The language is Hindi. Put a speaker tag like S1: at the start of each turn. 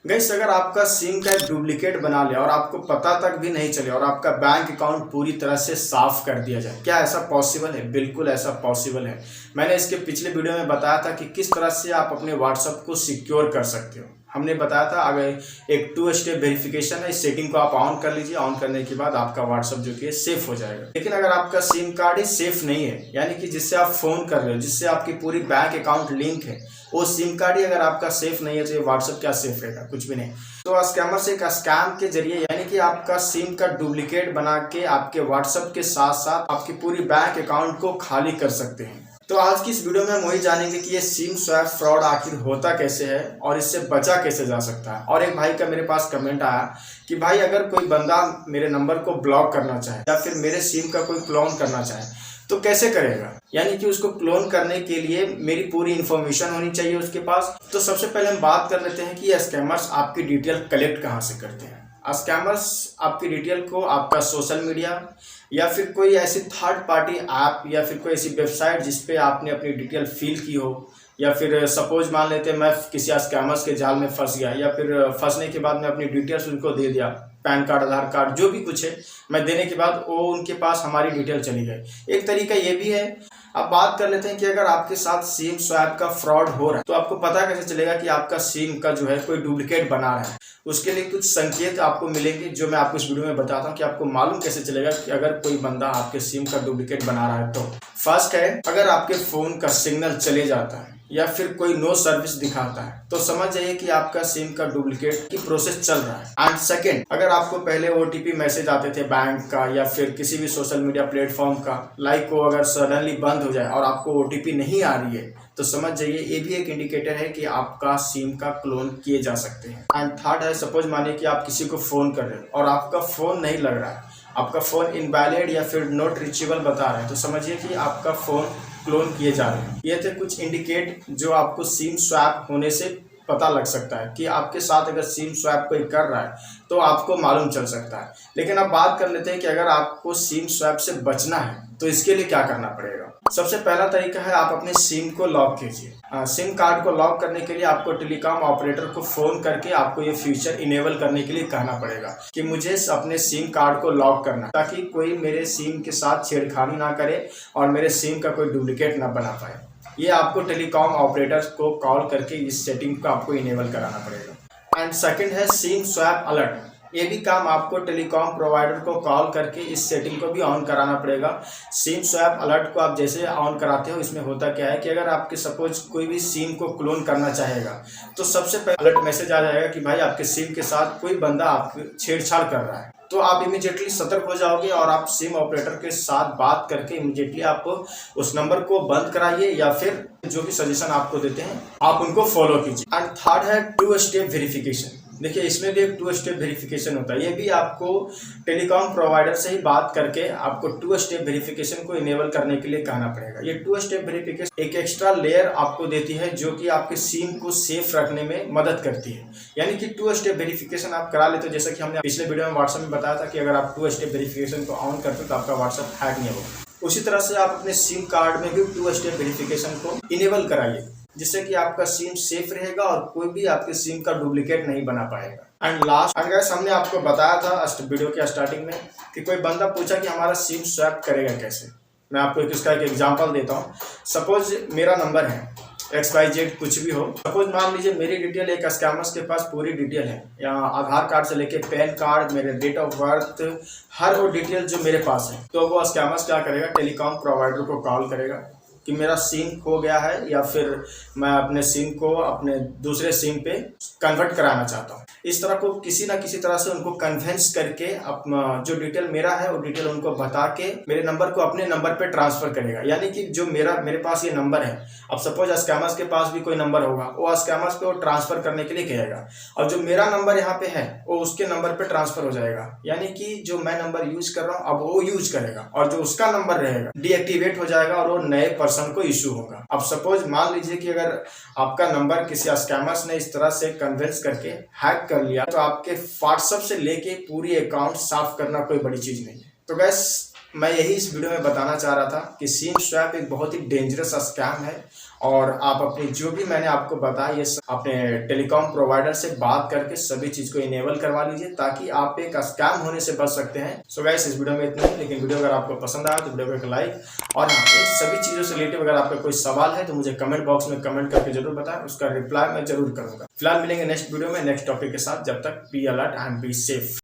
S1: गाइस, अगर आपका सिम का एक डुप्लीकेट बना लिया और आपको पता तक भी नहीं चले और आपका बैंक अकाउंट पूरी तरह से साफ कर दिया जाए, क्या ऐसा पॉसिबल है? बिल्कुल ऐसा पॉसिबल है। मैंने इसके पिछले वीडियो में बताया था कि किस तरह से आप अपने व्हाट्सएप को सिक्योर कर सकते हो। हमने बताया था अगर एक 2 स्टेप वेरिफिकेशन है, इस सेटिंग को आप ऑन कर लीजिए। ऑन करने के बाद आपका व्हाट्सएप जो कि सेफ हो जाएगा। लेकिन अगर आपका सिम कार्ड ही सेफ नहीं है, यानी कि जिससे आप फोन कर रहे हो, जिससे आपकी पूरी बैंक अकाउंट लिंक है, वो सिम कार्ड ही अगर आपका सेफ नहीं है तो ये व्हाट्सएप क्या सेफ रहेगा? कुछ भी नहीं। तो स्कैमर से एक स्कैम के जरिए, यानी कि आपका सिम का डुप्लीकेट बना के आपके व्हाट्सएप के साथ साथ आपकी पूरी बैंक अकाउंट को खाली कर सकते हैं। तो आज की इस वीडियो में हम वही जानेंगे कि ये सिम स्वैप फ्रॉड आखिर होता कैसे है और इससे बचा कैसे जा सकता है। और एक भाई का मेरे पास कमेंट आया कि भाई, अगर कोई बंदा मेरे नंबर को ब्लॉक करना चाहे या फिर मेरे सिम का कोई क्लोन करना चाहे तो कैसे करेगा? यानी कि उसको क्लोन करने के लिए मेरी पूरी इन्फॉर्मेशन होनी चाहिए उसके पास। तो सबसे पहले हम बात कर लेते हैं कि ये स्कैमर्स आपकी डिटेल कलेक्ट कहाँ से करते हैं। स्कैमर्स आपकी डिटेल को आपका सोशल मीडिया या फिर कोई ऐसी थर्ड पार्टी ऐप या फिर कोई ऐसी वेबसाइट जिस पे आपने अपनी डिटेल फिल की हो, या फिर सपोज मान लेते हैं मैं किसी स्कैमर्स के जाल में फंस गया, या फिर फंसने के बाद मैं अपनी डिटेल्स उनको दे दिया, पैन कार्ड, आधार कार्ड, जो भी कुछ है मैं देने के बाद वो उनके पास हमारी डिटेल चली गई। एक तरीका ये भी है। अब बात कर लेते हैं कि अगर आपके साथ सिम स्वैप का फ्रॉड हो रहा है तो आपको पता कैसे चलेगा कि आपका सिम का जो है कोई डुप्लीकेट बना रहा है? उसके लिए कुछ संकेत आपको मिलेंगे जो मैं आपको इस वीडियो में बताता हूँ कि आपको मालूम कैसे चलेगा कि अगर कोई बंदा आपके सिम का डुप्लीकेट बना रहा है। तो फर्स्ट है, अगर आपके फोन का सिग्नल चले जाता है या फिर कोई नो सर्विस दिखाता है तो समझ जाइए कि आपका सिम का डुप्लीकेट की प्रोसेस चल रहा है। एंड सेकंड, अगर आपको पहले ओटीपी मैसेज आते थे बैंक का या फिर किसी भी सोशल मीडिया प्लेटफॉर्म का, लाइक को अगर सडनली बंद हो जाए और आपको ओटीपी नहीं आ रही है तो समझ जाइए ये भी एक इंडिकेटर है कि आपका सिम का क्लोन किए जा सकते हैं। एंड थर्ड है, सपोज मानिए कि आप किसी को फोन कर रहे हो और आपका फोन नहीं लग रहा है, आपका फोन इनवैलिड या फिर नॉट रीचेबल बता रहे हैं तो समझिए कि आपका फोन क्लोन किए जा रहे हैं। ये थे कुछ इंडिकेट जो आपको सिम स्वैप होने से पता लग सकता है कि आपके साथ अगर सिम स्वैप कोई कर रहा है तो आपको मालूम चल सकता है। लेकिन अब बात कर लेते हैं कि अगर आपको सिम स्वैप से बचना है तो इसके लिए क्या करना पड़ेगा। सबसे पहला तरीका है, आप अपने सिम को लॉक कीजिए। सिम कार्ड को लॉक करने के लिए आपको टेलीकॉम ऑपरेटर को फोन करके आपको ये फीचर इनेबल करने के लिए कहना पड़ेगा कि मुझे अपने सिम कार्ड को लॉक करना, ताकि कोई मेरे सिम के साथ छेड़खानी ना करे और मेरे सिम का कोई डुप्लीकेट ना बना पाए। ये आपको टेलीकॉम ऑपरेटर्स को कॉल करके इस सेटिंग को आपको इनेबल कराना पड़ेगा। एंड सेकंड है सिम स्वैप अलर्ट। ये भी काम आपको टेलीकॉम प्रोवाइडर को कॉल करके इस सेटिंग को भी ऑन कराना पड़ेगा। सिम स्वैप अलर्ट को आप जैसे ऑन कराते हो, इसमें होता क्या है कि अगर आपके सपोज कोई भी सिम को क्लोन करना चाहेगा तो सबसे पहले अलर्ट मैसेज आ जाएगा कि भाई आपके सिम के साथ कोई बंदा आपके छेड़छाड़ कर रहा है। तो आप इमीडिएटली सतर्क हो जाओगे और आप सिम ऑपरेटर के साथ बात करके इमीडिएटली आप उस नंबर को बंद कराइए या फिर जो भी सजेशन आपको देते हैं आप उनको फॉलो कीजिए। एंड थर्ड है 2 स्टेप वेरिफिकेशन। देखिए, इसमें भी एक 2 स्टेप वेरिफिकेशन होता है। ये भी आपको टेलीकॉम प्रोवाइडर से ही बात करके आपको 2 स्टेप वेरिफिकेशन को इनेबल करने के लिए कहना पड़ेगा। ये 2 स्टेप वेरिफिकेशन एक एक्स्ट्रा लेयर आपको देती है जो कि आपके सिम को सेफ रखने में मदद करती है। यानी कि 2 स्टेप वेरिफिकेशन आप करा लेते हो, जैसा कि हमने पिछले वीडियो में व्हाट्सएप में बताया था कि अगर आप 2 स्टेप वेरिफिकेशन को ऑन करते हो तो आपका व्हाट्सएप हैक नहीं होगा। उसी तरह से आप अपने सिम कार्ड में भी 2 स्टेप वेरिफिकेशन को इनेबल कराइए, जिससे कि आपका सिम सेफ रहेगा और कोई भी आपके सिम का डुप्लीकेट नहीं बना पाएगा। एंड लास्ट, अगर हमने आपको बताया था वीडियो के स्टार्टिंग में कि कोई बंदा पूछा कि हमारा सिम स्वैप करेगा कैसे। मैं आपको इसका एक एग्जांपल देता हूँ। सपोज मेरा नंबर है XYZ, कुछ भी हो। सपोज मान लीजिए मेरी डिटेल एक स्कैमर्स के पास पूरी डिटेल है, या आधार कार्ड से लेके पैन कार्ड, मेरे डेट ऑफ बर्थ, हर वो डिटेल जो मेरे पास है। तो वो स्कैमर्स क्या करेगा, टेलीकॉम प्रोवाइडर को कॉल करेगा कि मेरा सिम खो गया है या फिर मैं अपने सिम को अपने दूसरे सिम पे कन्वर्ट कराना चाहता हूँ। इस तरह को किसी ना किसी तरह से उनको कन्विंस करके अपना जो डिटेल मेरा है वो डिटेल उनको बता के मेरे नंबर को अपने नंबर पे ट्रांसफर करेगा। यानी कि जो मेरे पास ये नंबर है, अब सपोज स्कैमर्स के पास भी कोई नंबर होगा, वो स्कैमर्स पे वो ट्रांसफर करने के लिए कहेगा और जो मेरा नंबर यहाँ पे है वो उसके नंबर पे ट्रांसफर हो जाएगा। यानी कि जो मैं नंबर यूज कर रहा हूँ अब वो यूज करेगा और जो उसका नंबर रहेगा डीएक्टिवेट हो जाएगा और वो नए पर्सन को इशू होगा। अब सपोज मान लीजिए कि अगर आपका नंबर किसी स्कैमर्स ने इस तरह से कन्विंस करके हैक कर लिया तो आपके व्हाट्सएप से लेके पूरी अकाउंट साफ करना कोई बड़ी चीज नहीं है। तो गैस, मैं यही इस वीडियो में बताना चाह रहा था कि सिम स्वैप एक बहुत ही डेंजरस स्कैम है और आप अपनी जो भी मैंने आपको बताया ये अपने टेलीकॉम प्रोवाइडर से बात करके सभी चीज़ को इनेबल करवा लीजिए, ताकि आप एक स्कैम होने से बच सकते हैं। सो गाइस, इस वीडियो में इतना ही, लेकिन वीडियो अगर आपको पसंद आया तो वीडियो को एक लाइक, और इन सभी चीज़ों से रिलेटेड अगर आपका कोई सवाल है तो मुझे कमेंट बॉक्स में कमेंट करके जरूर बताएं, उसका रिप्लाई मैं जरूर करूँगा। फिलहाल मिलेंगे नेक्स्ट वीडियो में नेक्स्ट टॉपिक के साथ। जब तक be alert and be safe.